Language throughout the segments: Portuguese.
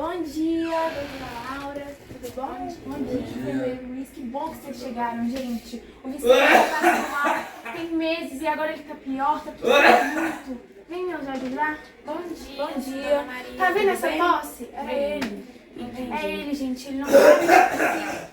Bom dia, doutora Laura. Tudo bom? Bom dia, enfermeiro Luiz. Que bom que vocês chegaram, gente. O Vicente tá mal, tem meses e agora ele tá pior, tá tudo muito. Vem me ajudar? Bom dia. Bom dia. Maria, tá vendo essa tosse? É ele. Entendi. É ele, gente. Ele não sabe.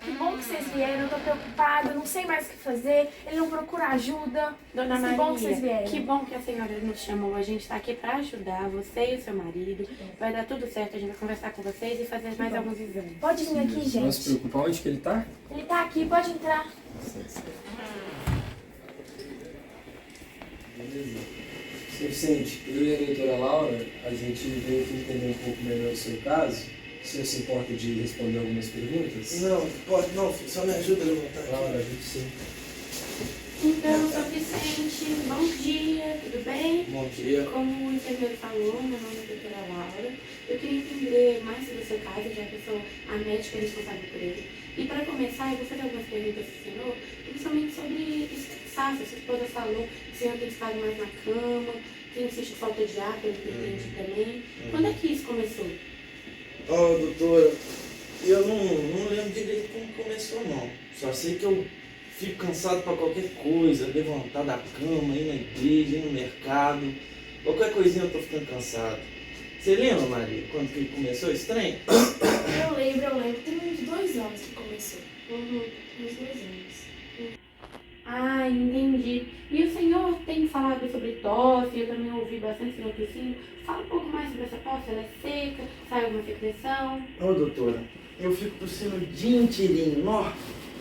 Que bom que vocês vieram. Eu tô preocupada, não sei mais o que fazer. Ele não procura ajuda. Dona Maria, que bom que vocês vieram. Que bom que a senhora nos chamou. A gente tá aqui pra ajudar você e o seu marido. Vai dar tudo certo. A gente vai conversar com vocês e fazer mais alguns exames. Pode vir aqui, gente. Não se preocupa. Onde que ele tá? Ele tá aqui, pode entrar. Beleza. Seu Vicente, eu e a doutora Laura, a gente veio aqui entender um pouco melhor o seu caso. O senhor se importa de responder algumas perguntas? Não, pode não, filho. Só me ajuda a levantar aqui. Laura, a gente sim. Então, seu Vicente, bom dia, tudo bem? Bom dia. Como o enfermeiro falou, meu nome é doutora Laura. Eu queria entender mais sobre o seu caso, já que eu sou a médica responsável por ele. E para começar, eu vou fazer algumas perguntas para o senhor, principalmente sobre esse cansaço. Sua esposa falou que o senhor tem ficado mais na cama, tem sentido falta de ar, pelo que eu entendi também. Quando é que isso começou? Ó, doutora, eu não lembro direito como começou, não. Só sei que eu fico cansado para qualquer coisa, levantar da cama, ir na igreja, ir no mercado. Qualquer coisinha eu tô ficando cansado. Você lembra, Maria, quando que começou esse trem? Eu lembro. Tem uns 2 anos que começou. Uns 2 anos. Ah, entendi. E o senhor tem falado sobre tosse, eu também ouvi bastante sobre tossino. Fala um pouco mais sobre essa tosse, ela é seca, sai alguma secreção? Ô, doutora, eu fico tossindo o dia inteirinho. Ó,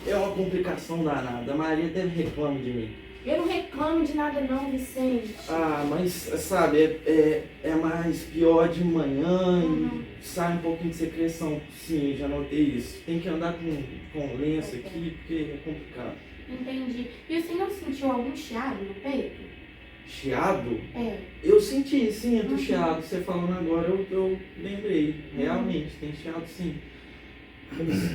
é uma complicação danada. A Maria deve reclamar de mim. Eu não reclamo de nada não, Vicente. Ah, mas sabe, é mais pior de manhã e sai um pouquinho de secreção. Sim, eu já notei isso. Tem que andar com lenço aqui porque é complicado. Entendi. E o senhor sentiu algum chiado no peito? Chiado? É. Eu senti, sim, do chiado. Você falando agora, eu lembrei. Realmente, tem chiado sim.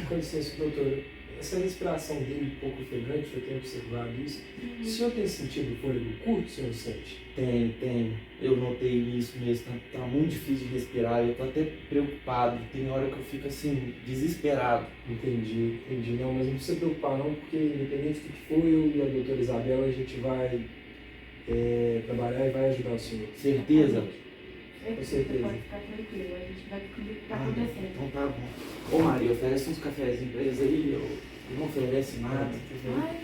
Com licença, doutora. Essa respiração dele um pouco ofegante, eu tenho observado isso. O senhor tem sentido o fôlego curto, senhor Vicente? Tem. Eu notei isso mesmo. Tá muito difícil de respirar. Eu tô até preocupado. Tem hora que eu fico assim, desesperado. Entendi. Não, mas não precisa se preocupar não, porque independente do que for, eu e a doutora Isabela, a gente vai trabalhar e vai ajudar o senhor. Certeza? Com certeza. Pode ficar tranquilo, a gente vai descobrir o que tá acontecendo. Então tá bom. Ô Maria, oferece uns cafezinhos pra eles aí. Eu não oferece nada. Ai,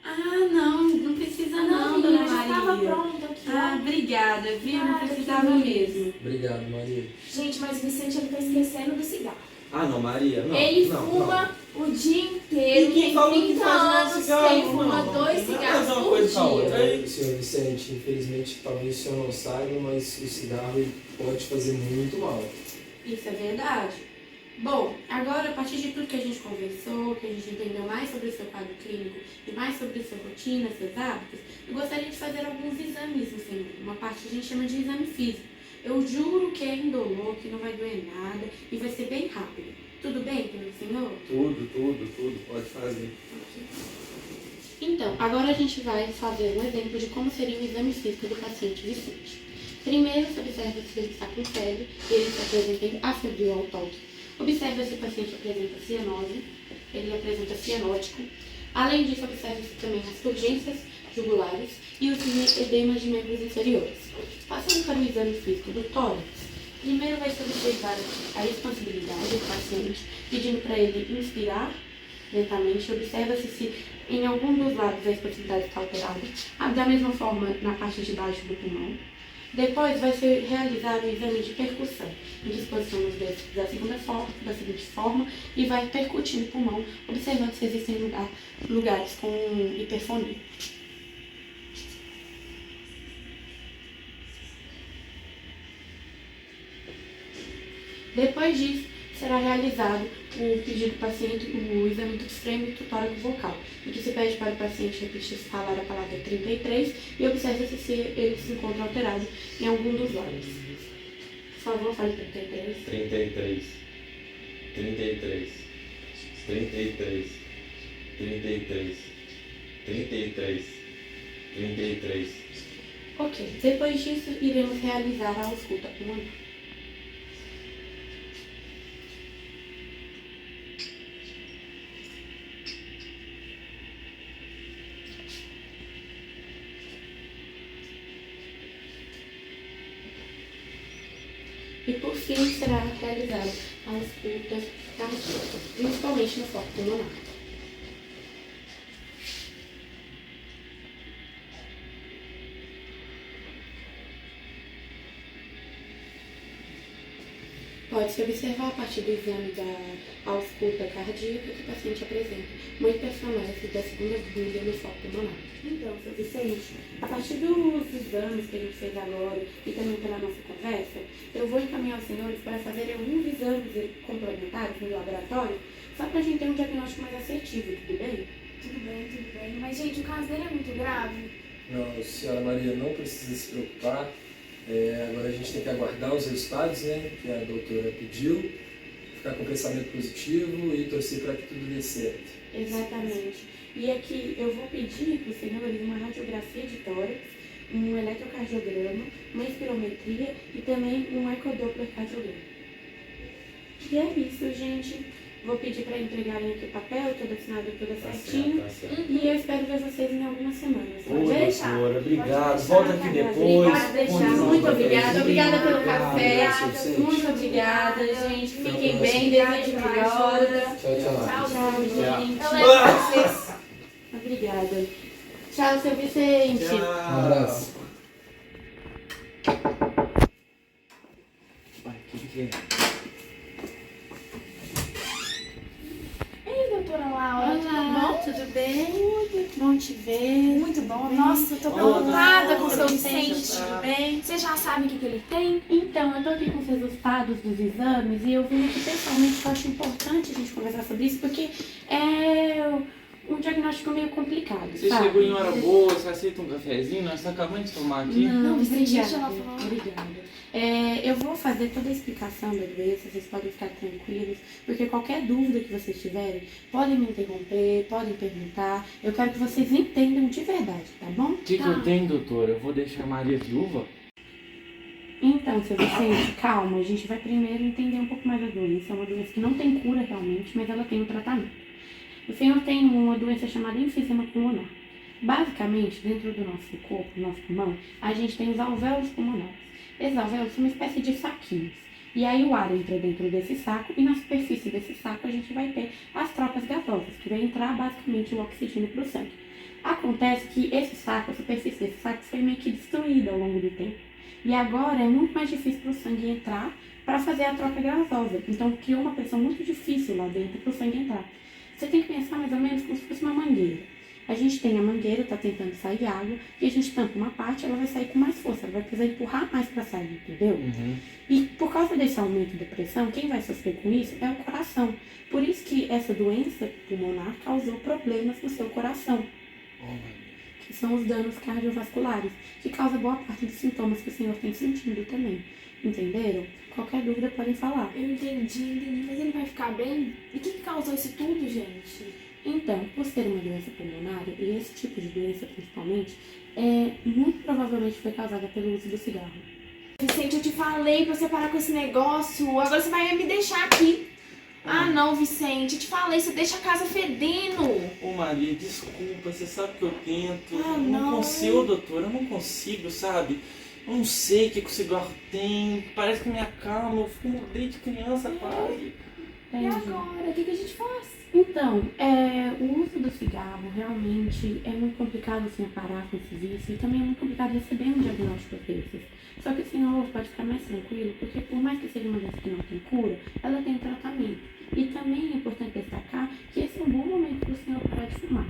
Ah, não precisa não, dona menina, já tava Maria. pronto aqui, Ah, ó. obrigada, viu? Não Nada, precisava querida. mesmo. Obrigado, Maria. Gente, mas o Vicente ele tá esquecendo do cigarro. Ah não, Maria, não. Ele não, fuma o dia inteiro, E quem tem falou que 30 faz mais anos, cigarro? ele fuma Não, 2 não cigarros é uma por coisa com a outra. dia. Ei. Senhor Vicente, infelizmente, talvez o senhor não saiba, mas o cigarro ele pode fazer muito mal. Isso é verdade. Bom, agora a partir de tudo que a gente conversou, que a gente entendeu mais sobre o seu quadro clínico e mais sobre a sua rotina, seus hábitos, eu gostaria de fazer alguns exames no senhor. Uma parte que a gente chama de exame físico. Eu juro que é indolor, que não vai doer nada e vai ser bem rápido. Tudo bem pelo senhor? Tudo, pode fazer. Então, agora a gente vai fazer um exemplo de como seria o exame físico do paciente Vicente. Primeiro, se observa se ele está com febre e ele se apresenta em afebril ao toque. Observa se o paciente apresenta cianose, ele apresenta cianótico. Além disso, observa-se também as turgências jugulares e os edemas de membros inferiores. Passando para o exame físico do tórax, primeiro vai se observar a expansibilidade do paciente, pedindo para ele inspirar lentamente. Observa-se se em algum dos lados a expansibilidade está alterada, da mesma forma na parte de baixo do pulmão. Depois vai ser realizado o exame de percussão, em que se posiciona os dedos da seguinte forma e vai percutindo o pulmão, observando se existem lugares com hiperfonia. Depois disso, será realizado o pedido do paciente, o exame do frêmito tóraco vocal, em que se pede para o paciente repetir falar a palavra 33 e observa se ele se encontra alterado em algum dos lados. Por favor, fale 33. 33. Ok, depois disso, iremos realizar a ausculta pulmonar. e por fim será realizada a ausculta cardíaca, principalmente no foco pulmonar. Pode-se observar a partir do exame da ausculta cardíaca que o paciente apresenta uma hipertromese da segunda via no foco pulmonar. Então, seu Vicente, a partir dos exames que a gente fez agora e também pela nossa conversa, eu vou encaminhar os senhores para fazerem alguns exames complementares no laboratório, só para a gente ter um diagnóstico mais assertivo, tudo bem? Tudo bem, tudo bem. Mas, gente, o caso dele é muito grave. Não, senhora Maria, não precisa se preocupar. Agora a gente tem que aguardar os resultados, né, que a doutora pediu, ficar com pensamento positivo e torcer para que tudo dê certo. Exatamente. E aqui eu vou pedir para os senhores uma radiografia de tórax, um eletrocardiograma, uma espirometria e também um ecodoppler cardiograma. E é isso, gente. Vou pedir para entregarem aqui o papel, tudo assinado, tudo certinho. Tá certo. E eu espero ver vocês em algumas semanas. Ô, Pode deixar? doutora, obrigado. Pode Volta deixar, aqui tá? depois. Pode deixar. Continua Muito com a obrigada. presença. Obrigada pelo café. Vicente. Muito obrigada, gente. Fiquem Tchau, bem. Desejo melhoras. Tchau, tchau. Tchau, gente. Eu levo vocês. Obrigada. Tchau, seu Vicente. Tchau. Um abraço. Vai, o que é? Ei, doutora Laura, Olá, tudo bem? Bom te ver. tudo bom? Muito bom. Nossa, eu tô preocupada com o seu Vicente. Tudo bem? Você já sabe o que ele tem? Então, eu tô aqui com os resultados dos exames e eu vim aqui pessoalmente, porque eu acho importante a gente conversar sobre isso, porque é um diagnóstico meio complicado, Você sabe? chegou em hora boa, você aceita um cafezinho? Nós estamos acabando de tomar aqui. Não, Vicente, obrigada. deixa ela falar. Obrigada. Eu vou fazer toda a explicação da doença, vocês podem ficar tranquilos, porque qualquer dúvida que vocês tiverem, podem me interromper, podem perguntar. Eu quero que vocês entendam de verdade, tá bom? O que eu tenho, doutora? Eu vou deixar a Maria viúva? Então, seu Vicente, calma, a gente vai primeiro entender um pouco mais a doença. É uma doença que não tem cura realmente, mas ela tem um tratamento. O senhor tem uma doença chamada enfisema pulmonar. Basicamente, dentro do nosso corpo, do nosso pulmão, a gente tem os alvéolos pulmonares. Esses alvéolos são uma espécie de saquinhos. E aí o ar entra dentro desse saco e na superfície desse saco a gente vai ter as trocas gasosas, que vai entrar basicamente o oxigênio para o sangue. Acontece que esse saco, a superfície desse saco foi meio que destruída ao longo do tempo. E agora é muito mais difícil para o sangue entrar para fazer a troca gasosa. Então criou uma pressão muito difícil lá dentro para o sangue entrar. Você tem que pensar mais ou menos como se fosse uma mangueira. A gente tem a mangueira, está tentando sair água, e a gente tampa uma parte, ela vai sair com mais força, ela vai precisar empurrar mais para sair, entendeu? E por causa desse aumento da pressão, quem vai sofrer com isso é o coração. Por isso que essa doença pulmonar causou problemas no seu coração, que são os danos cardiovasculares, que causam boa parte dos sintomas que o senhor tem sentido também. Entenderam? Qualquer dúvida podem falar. Eu entendi, mas ele vai ficar bem? E o que causou isso tudo, gente? Então, por ser uma doença pulmonar, e esse tipo de doença principalmente, muito provavelmente foi causada pelo uso do cigarro. Vicente, eu te falei pra você parar com esse negócio. Agora você vai me deixar aqui. Ah, não, Vicente. Eu te falei, você deixa a casa fedendo. Ô Maria, desculpa, você sabe que eu tento. Ah, Eu não. não consigo, doutora, eu não consigo, sabe? Eu não sei o que o cigarro tem, parece que me acalma, eu fumo desde criança quase. E agora? O que a gente faz? Então, o uso do cigarro realmente é muito complicado assim, parar com esse vício e também é muito complicado receber um diagnóstico desses. Só que o senhor pode ficar mais tranquilo, porque por mais que seja uma doença que não tem cura, ela tem tratamento. E também é importante destacar que esse é um bom momento para o senhor parar de fumar.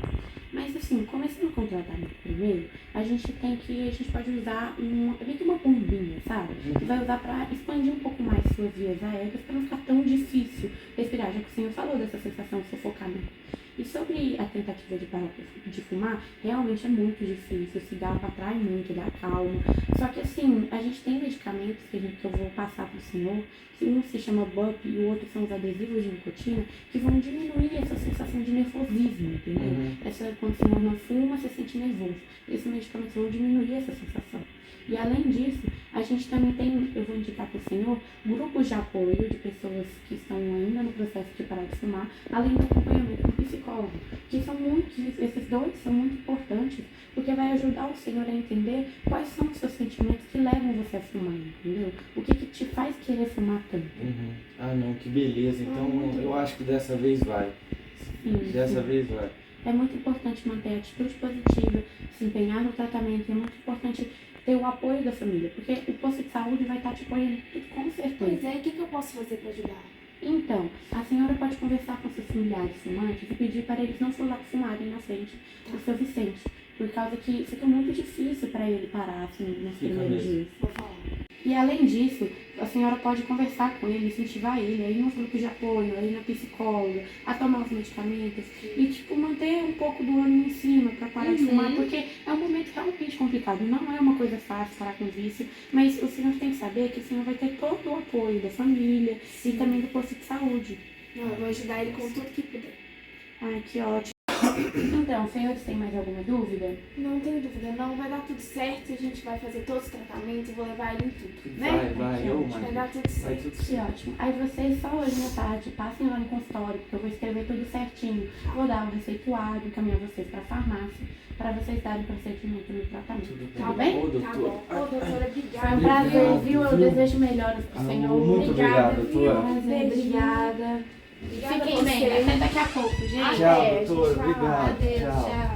Mas assim, começando com o tratamento primeiro, a gente pode usar meio que uma bombinha, sabe? Que vai usar para expandir um pouco mais suas vias aéreas para não ficar tão difícil respirar, já que o senhor falou dessa sensação de sufocamento. E sobre a tentativa de parar de fumar, realmente é muito difícil, o cigarro atrai muito, dá calma. Só que assim, a gente tem medicamentos que eu vou passar para o senhor, que um se chama BUP e o outro são os adesivos de nicotina, que vão diminuir essa sensação de nervosismo, entendeu? Quando o senhor não fuma, você sente nervoso. Esses medicamentos vão diminuir essa sensação. E além disso, a gente também tem, eu vou indicar para o senhor, grupos de apoio de pessoas que estão ainda no processo de parar de fumar, além do acompanhamento com psicólogo, que são muitos, esses dois são muito importantes, porque vai ajudar o senhor a entender quais são os seus sentimentos que levam você a fumar, entendeu? O que te faz querer fumar tanto. Uhum. Ah, não, que beleza. Então muito eu acho que dessa vez vai. Dessa vez vai. É muito importante manter a atitude positiva, se empenhar no tratamento, é muito importante ter o apoio da família, porque o posto de saúde vai estar te apoiando com certeza. Pois é, e o que eu posso fazer para ajudar? Então, a senhora pode conversar com seus familiares fumantes e pedir para eles não fumarem na frente do seu Vicente, por causa que fica muito difícil para ele parar assim, nos primeiros dias. Vou falar. E além disso, a senhora pode conversar com ele, incentivar ele a ir nos grupos de apoio, a ir na psicóloga, a tomar os medicamentos e, tipo, manter um pouco do ânimo em cima para parar de fumar, porque é um momento realmente complicado. Não é uma coisa fácil parar com vício, mas o senhor tem que saber que o senhor vai ter todo o apoio da família e também do posto de saúde. Não, eu vou ajudar ele com tudo que puder. Ai, que ótimo. Então, senhores, tem mais alguma dúvida? Não tenho dúvida, não. Vai dar tudo certo, a gente vai fazer todos os tratamentos e vou levar ele em tudo, né? Vai, Que ô, ótimo. Vai dar tudo Vai certo. tudo Que certo. ótimo. Aí vocês só hoje à tarde passem lá no consultório, porque eu vou escrever tudo certinho. Vou dar um receituário, encaminhar vocês para a farmácia, para vocês darem procedimento no tratamento. Tudo Tá bem? Ô, Tá doutora. bom. Ô, doutora, obrigada. Foi um prazer, Obrigado, viu? Eu viu? desejo melhoras pro senhor. Muito obrigado, doutora. Prazer, obrigada. Obrigada a Fiquem bem, você. até daqui a pouco, gente. Tchau, Até, doutora. tchau. Obrigado. Adeus, Tchau. tchau.